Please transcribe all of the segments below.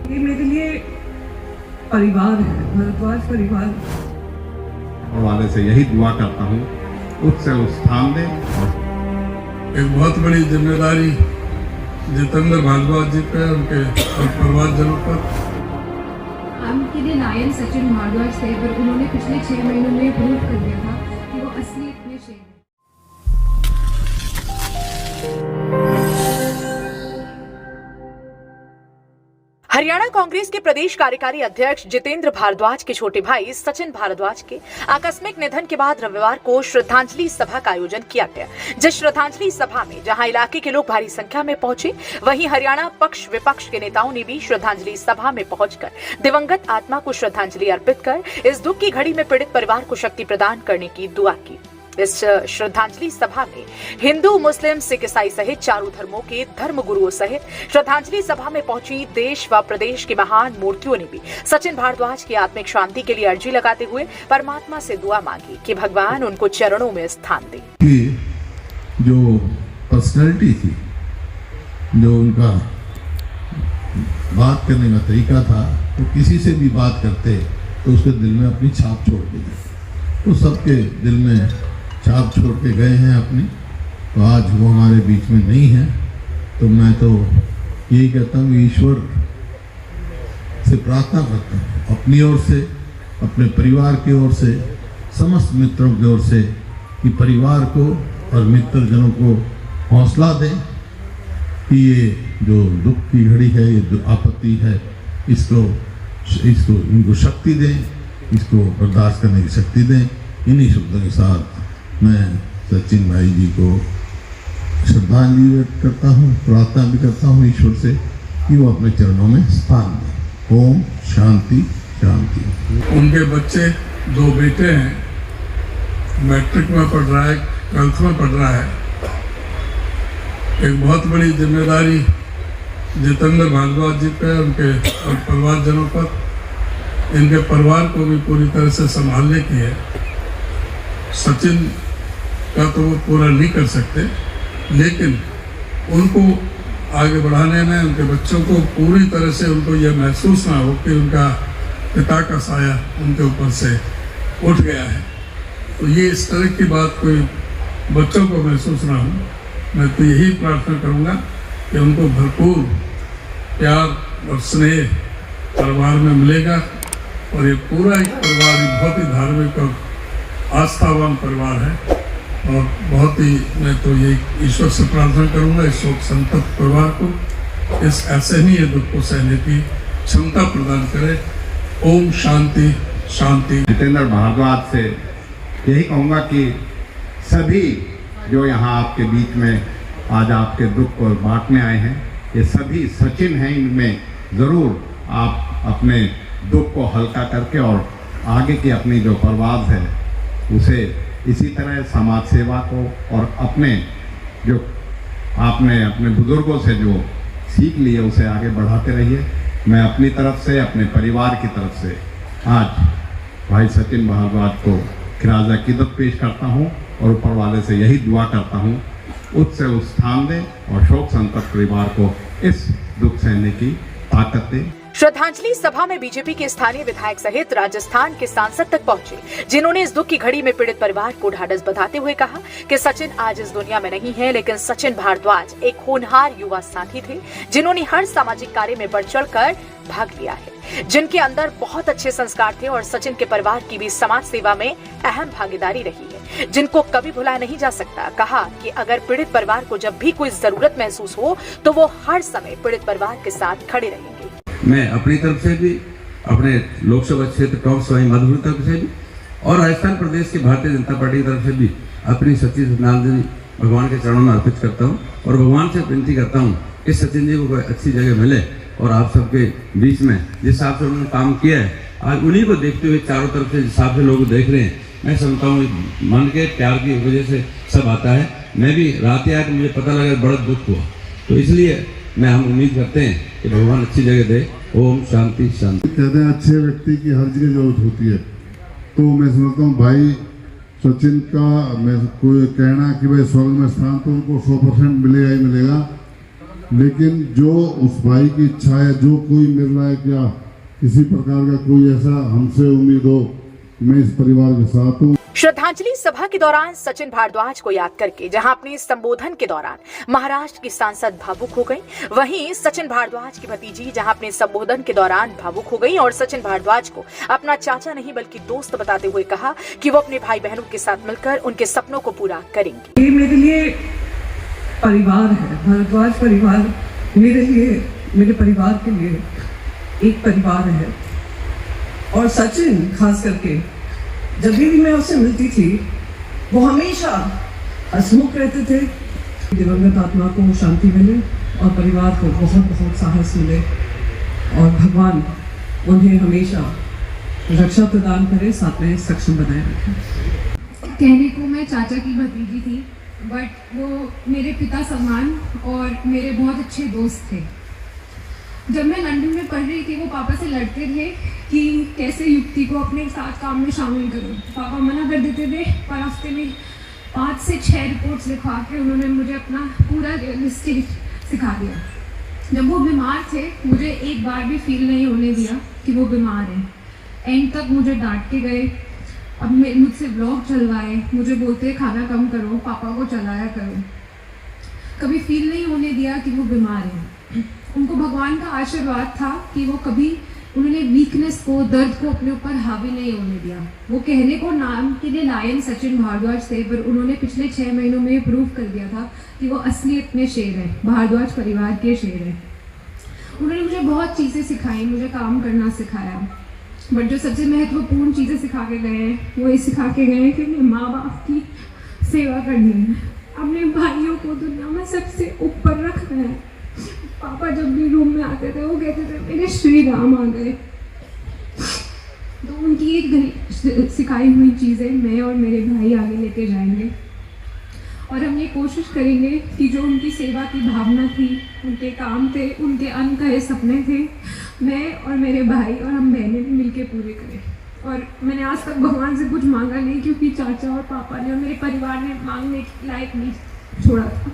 ये मेरे लिए परिवार है, भारद्वाज परिवार वाले से यही दुआ करता हूँ उससे उत्थान दे। एक बहुत बड़ी जिम्मेदारी जितेंद्र भारद्वाज जी पे उनके और परिवारजनों पर। आम के लिए नायन सचिन भारद्वाज थे, पर उन्होंने पिछले 6 महीनों में प्रूव कर दिया था कि वो असलियत में शेर है। हरियाणा कांग्रेस के प्रदेश कार्यकारी अध्यक्ष जितेंद्र भारद्वाज के छोटे भाई सचिन भारद्वाज के आकस्मिक निधन के बाद रविवार को श्रद्धांजलि सभा का आयोजन किया गया। जिस श्रद्धांजलि सभा में जहां इलाके के लोग भारी संख्या में पहुंचे, वहीं हरियाणा पक्ष विपक्ष के नेताओं ने भी श्रद्धांजलि सभा में पहुंचकर दिवंगत आत्मा को श्रद्धांजलि अर्पित कर इस दुख की घड़ी में पीड़ित परिवार को शक्ति प्रदान करने की दुआ की। इस श्रद्धांजलि सभा में हिंदू, मुस्लिम, सिख, ईसाई सहित चारों धर्मों के धर्म गुरुओं सहित श्रद्धांजलि सभा में पहुंची देश व प्रदेश के महान मूर्तियों ने भी सचिन भारद्वाज की आत्मिक शांति के लिए अर्जी लगाते हुए परमात्मा से दुआ मांगी कि भगवान उनको चरणों में स्थान दे। जो पर्सनैलिटी थी, जो उनका बात करने का तरीका था, वो तो किसी से भी बात करते तो उसके दिल में अपनी छाप छोड़ के गए। तो सबके दिल में छाप छोड़ के गए हैं अपनी। तो आज वो हमारे बीच में नहीं है, तो मैं तो यही कहता हूँ, ईश्वर से प्रार्थना करता हूँ अपनी ओर से, अपने परिवार की ओर से, समस्त मित्रों की ओर से कि परिवार को और मित्रजनों को हौसला दें कि ये जो दुख की घड़ी है, ये जो आपत्ति है, इसको इनको शक्ति दें, इसको बर्दाश्त करने की शक्ति दें। इन्हीं शब्दों के साथ मैं सचिन भाई जी को श्रद्धांजलि व्यक्त करता हूँ, प्रार्थना भी करता हूँ ईश्वर से कि वो अपने चरणों में स्थान दें। ओम शांति शांति। उनके बच्चे 2 बेटे हैं, मैट्रिक में पढ़ रहा है, 12th में पढ़ रहा है। एक बहुत बड़ी जिम्मेदारी जितेंद्र भारद्वाज जी पे उनके और परिवारजनों पर, इनके परिवार को भी पूरी तरह से संभालने की है। सचिन का तो वो पूरा नहीं कर सकते, लेकिन उनको आगे बढ़ाने में उनके बच्चों को पूरी तरह से उनको यह महसूस ना हो कि उनका पिता का साया उनके ऊपर से उठ गया है। तो ये इस तरह की बात कोई बच्चों को महसूस ना हो। मैं तो यही प्रार्थना करूँगा कि उनको भरपूर प्यार और स्नेह परिवार में मिलेगा। और ये पूरा एक परिवार बहुत ही धार्मिक और आस्थावान परिवार है, और बहुत ही मैं तो ये ईश्वर से प्रार्थना करूंगा इस शोक संतप्त परिवार को इस ऐसे ही ये दुख को सहने की क्षमता प्रदान करे। ओम शांति शांति। जितेंद्र भारद्वाज से यही कहूँगा कि सभी जो यहाँ आपके बीच में आज आपके दुख को बांटने आए हैं, ये सभी सचिन हैं। इनमें ज़रूर आप अपने दुख को हल्का करके और आगे की अपनी जो परवाज़ है उसे इसी तरह समाज सेवा को और अपने जो आपने अपने बुजुर्गों से जो सीख ली है उसे आगे बढ़ाते रहिए। मैं अपनी तरफ से, अपने परिवार की तरफ से आज भाई सचिन भारद्वाज को खिराज अकीदत पेश करता हूँ और ऊपर वाले से यही दुआ करता हूँ उससे उत्थान दे और शोक संतप्त परिवार को इस दुख सहने की ताकत दे। श्रद्धांजलि सभा में बीजेपी के स्थानीय विधायक सहित राजस्थान के सांसद तक पहुंचे, जिन्होंने इस दुख की घड़ी में पीड़ित परिवार को ढाढस बंधाते हुए कहा कि सचिन आज इस दुनिया में नहीं है, लेकिन सचिन भारद्वाज एक होनहार युवा साथी थे, जिन्होंने हर सामाजिक कार्य में बढ़ चढ़कर भाग लिया है, जिनके अंदर बहुत अच्छे संस्कार थे और सचिन के परिवार की भी समाज सेवा में अहम भागीदारी रही है, जिनको कभी भुलाया नहीं जा सकता। कहा कि अगर पीड़ित परिवार को जब भी कोई जरूरत महसूस हो तो वो हर समय पीड़ित परिवार के साथ खड़े रहेंगे। मैं अपनी तरफ से भी, अपने लोकसभा क्षेत्र टॉप सवाई माधोपुर तरफ से भी और राजस्थान प्रदेश की भारतीय जनता पार्टी की तरफ से भी अपनी सच्ची श्रद्धांजलि भगवान के चरणों में अर्पित करता हूँ और भगवान से विनती करता हूँ कि सचिन जी को कोई अच्छी जगह मिले और आप सबके बीच में जिस हिसाब से उन्होंने काम किया है, आज उन्हीं को देखते हुए चारों तरफ से जिस हिसाब से लोग देख रहे हैं, मैं समझता हूँ मन के प्यार की वजह से सब आता है। मैं भी रात आया तो मुझे पता लगा बड़ा दुख हुआ, तो इसलिए हम उम्मीद करते हैं कि भगवान अच्छी जगह दे। ओम शांति शांति। कहते हैं अच्छे व्यक्ति की हर जगह जरूरत होती है, तो मैं समझता हूँ भाई सचिन का मैं कोई कहना कि भाई स्वर्ग में स्थान तो उनको 100% मिलेगा ही मिलेगा। लेकिन जो उस भाई की इच्छा है, जो कोई मिल रहा है, क्या किसी प्रकार का कोई ऐसा हमसे उम्मीद हो, मैं इस परिवार के साथ हूँ। श्रद्धांजलि सभा के दौरान सचिन भारद्वाज को याद करके जहां अपने संबोधन के दौरान महाराष्ट्र की सांसद भावुक हो गई, वहीं सचिन भारद्वाज की भतीजी जहां अपने संबोधन के दौरान भावुक हो गई और सचिन भारद्वाज को अपना चाचा नहीं बल्कि दोस्त बताते हुए कहा कि वो अपने भाई बहनों के साथ मिलकर उनके सपनों को पूरा करेंगे। ये मेरे लिए परिवार है, भारद्वाज परिवार मेरे लिए, मेरे परिवार के लिए एक परिवार है। और सचिन खास करके जब भी मैं उससे मिलती थी वो हमेशा हंसमुख रहते थे। दिवंगत आत्मा को शांति मिले और परिवार को बहुत बहुत साहस मिले और भगवान उन्हें हमेशा रक्षा प्रदान करे, साथ में सक्षम बनाए रखे। कहने को मैं चाचा की भतीजी थी, बट वो मेरे पिता समान और मेरे बहुत अच्छे दोस्त थे। जब मैं लंदन में पढ़ रही थी वो पापा से लड़ते थे कि कैसे युक्ति को अपने साथ काम में शामिल करूं। पापा मना कर देते थे, पर हफ्ते में 5 से 6 रिपोर्ट्स लिखवा के उन्होंने मुझे अपना पूरा रियल एस्टेट सिखा दिया। जब वो बीमार थे मुझे एक बार भी फील नहीं होने दिया कि वो बीमार हैं। एंड तक मुझे डांट के गए, अब मुझसे ब्लॉग चलवाए, मुझे बोलते खाना कम करो, पापा को चलाया करो। कभी फील नहीं होने दिया कि वो बीमार हैं। उनको भगवान का आशीर्वाद था कि वो कभी उन्होंने वीकनेस को, दर्द को अपने ऊपर हावी नहीं होने दिया। वो कहने को नाम के लिए लायन सचिन भारद्वाज थे, पर उन्होंने पिछले 6 महीनों में प्रूव कर दिया था कि वो असलियत में शेर है, भारद्वाज परिवार के शेर है। उन्होंने मुझे बहुत चीज़ें सिखाई, मुझे काम करना सिखाया, बट जो सबसे महत्वपूर्ण चीज़ें सिखा के गए हैं वो ये सिखा के गए हैं कि अपने माँ बाप की सेवा करनी है, अपने भाइयों को दुनिया में सबसे ऊपर रखना है। पापा जब भी रूम में आते थे वो कहते थे मेरे श्री राम आ गए। तो उनकी एक सिखाई हुई चीज़ें मैं और मेरे भाई आगे लेके जाएंगे और हम ये कोशिश करेंगे कि जो उनकी सेवा की भावना थी, उनके काम थे, उनके अनकहे सपने थे, मैं और मेरे भाई और हम बहनें भी मिलके पूरे करें। और मैंने आज तक भगवान से कुछ मांगा नहीं, क्योंकि चाचा और पापा ने और मेरे परिवार ने मांगने के लायक नहीं छोड़ा था।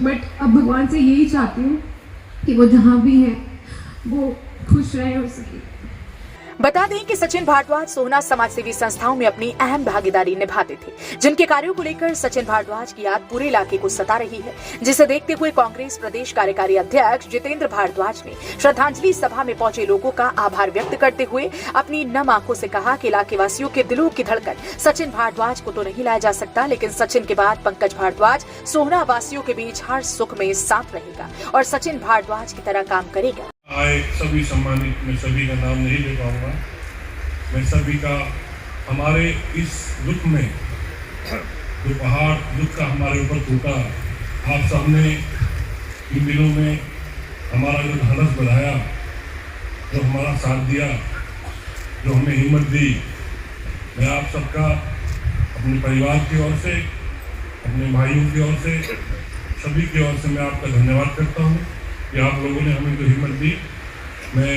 बट अब भगवान से यही चाहती हूँ कि वो जहाँ भी हैं वो खुश रहे और सके। बता दें कि सचिन भारद्वाज सोहना समाजसेवी संस्थाओं में अपनी अहम भागीदारी निभाते थे, जिनके कार्यों को लेकर सचिन भारद्वाज की याद पूरे इलाके को सता रही है, जिसे देखते हुए कांग्रेस प्रदेश कार्यकारी अध्यक्ष जितेंद्र भारद्वाज ने श्रद्धांजलि सभा में पहुंचे लोगों का आभार व्यक्त करते हुए अपनी नम आंखों से कहा कि इलाके वासियों के दिलों की धड़कन सचिन भारद्वाज को तो नहीं लाया जा सकता, लेकिन सचिन के बाद पंकज भारद्वाज सोहना वासियों के बीच हर सुख में साथ रहेगा और सचिन भारद्वाज की तरह काम करेगा। आए सभी सम्मानित, मैं सभी का नाम नहीं ले पाऊंगा, मैं सभी का हमारे इस दुख में, जो पहाड़ दुख का हमारे ऊपर टूटा, आप सबने इन दिनों में हमारा जो ढाढ़स बढ़ाया, जो हमारा साथ दिया, जो हमें हिम्मत दी, मैं आप सबका अपने परिवार की ओर से, अपने भाइयों की ओर से, सभी की ओर से मैं आपका धन्यवाद करता हूँ कि आप लोगों ने हमें जो हिम्मत दी। मैं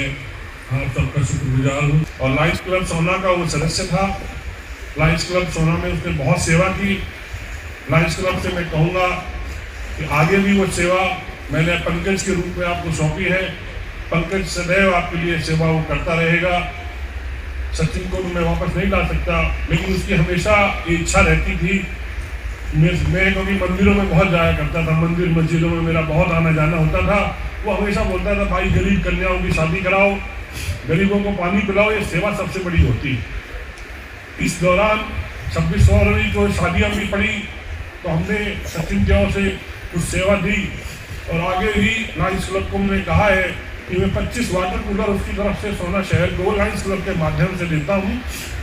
आप सबका शुक्रगुजार हूँ। और लायंस क्लब सोहना का वो सदस्य था। लायंस क्लब सोहना में उसने बहुत सेवा की। लायंस क्लब से मैं कहूँगा कि आगे भी वो सेवा मैंने पंकज के रूप में आपको सौंपी है। पंकज सदैव आपके लिए सेवा वो करता रहेगा। सचिन को मैं वापस नहीं ला सकता, लेकिन उसकी हमेशा ये इच्छा रहती थी। मैं कभी मंदिरों में बहुत जाया करता था, मंदिर मस्जिदों में मेरा बहुत आना जाना होता था। वो हमेशा बोलता था भाई गरीब कन्याओं की शादी कराओ, गरीबों को पानी पिलाओ, ये सेवा सबसे बड़ी होती है। इस दौरान 26 फरवरी को शादियाँ भी पड़ी तो हमने सचिन की ओर से कुछ सेवा दी और आगे भी लायंस क्लब को हमने कहा है कि मैं 25 वाटर कूलर उसकी तरफ से सोहना शहर को लायंस क्लब के माध्यम से देता हूँ।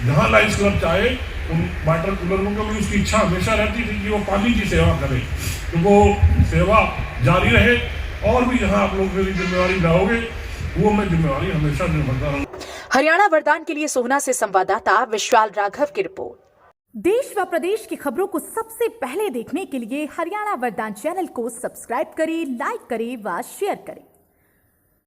जहाँ लायंस क्लब चाहे उन वाटर कूलरों को भी उसकी इच्छा हमेशा रहती थी कि वो पानी की सेवा करे, तो वो सेवा जारी रहे और भी जहाँ आप लोग मेरी जिम्मेवारी लाओगे वो मैं जिम्मेवारी हमेशा निभाता रहूँ। हरियाणा वरदान के लिए सोहना से संवाददाता विशाल राघव की रिपोर्ट। देश व प्रदेश की खबरों को सबसे पहले देखने के लिए हरियाणा वरदान चैनल को सब्सक्राइब करें, लाइक करें व शेयर करें।